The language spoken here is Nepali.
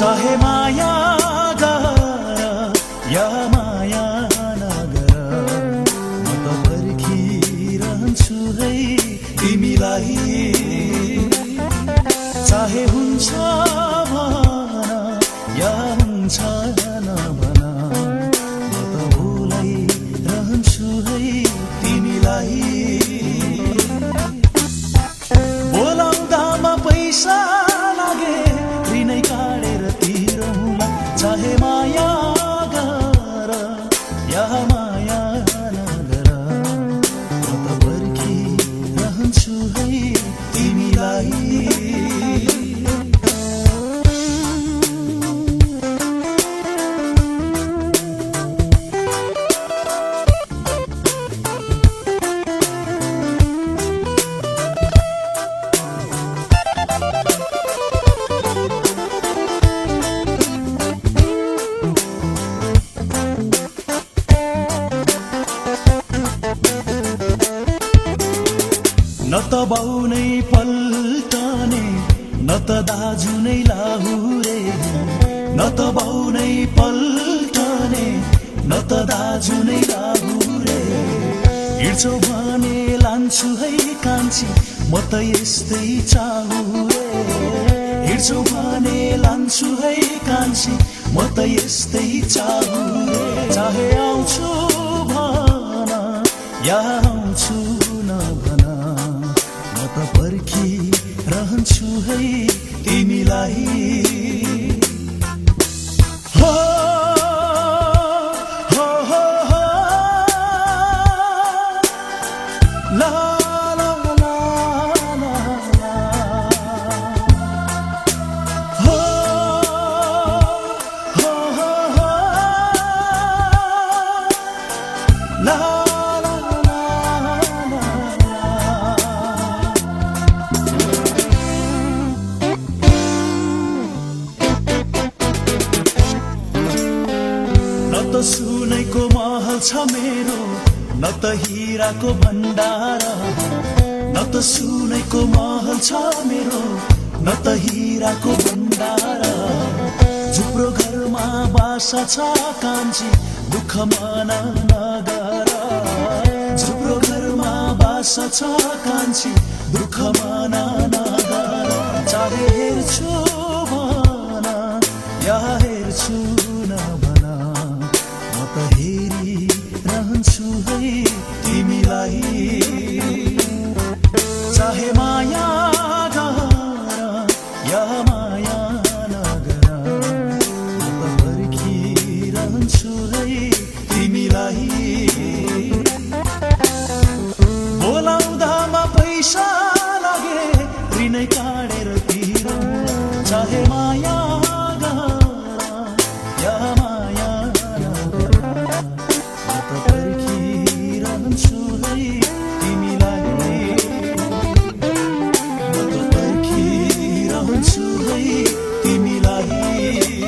चाहे माया गर या माया नगर म त पर्खिरहन्छु है तिमीलाई। चाहे हुन्छ भन या हुन्छ नभन म त बोलाइरहन्छु है तिमीलाई। बोलाउँदामा पैसा लागे ऋणै काटेर तिरौँला। चाहे माया गर या माया नगर म त पर्खिरहन्छु है तिमीलाई। न त बाउ नै पल्टने न त दाजु नै लाहुरे। न त बाउ नै पल्टने न त दाजु नै लाहुरे। हिँड्छौ भने लान्छु है कान्छी म त यस्तै चाहुरे। हिँड्छौ भने लान्छु है कान्छी म त यस्तै चाहुरे। चाहे आउँछु भन या आउँछु नभन म त पर्खिरहन्छु है तिमीलाई। हो हो हो हो ला ला ला ला ला हो हो हो हो ला न त सुनेको महल छ मेरो न त हिराको भण्डार। न त सुनेको महल छ मेरो न त हिराको भण्डार। झुप्रो घरमा बासा छ कान्छी दुःख मन नगर। झुप्रो घरमा बासा छ कान्छी दुःख मन नगर। चाहे हेर्छु भन या हेर्छु नभन म त हेरिरहन्छु है तिमीलाई। चाहे माया गर या माया नगर म त पर्खिरहन्छु है तिमीलाई। बोलाउँदामा पैसा लागे ऋणै काटेर तिरौँला। चाहे माया गर या माया नगर म त पर्खिरहन्छु है तिमीलाई। म त पर्खिरहन्छु है तिमीलाई।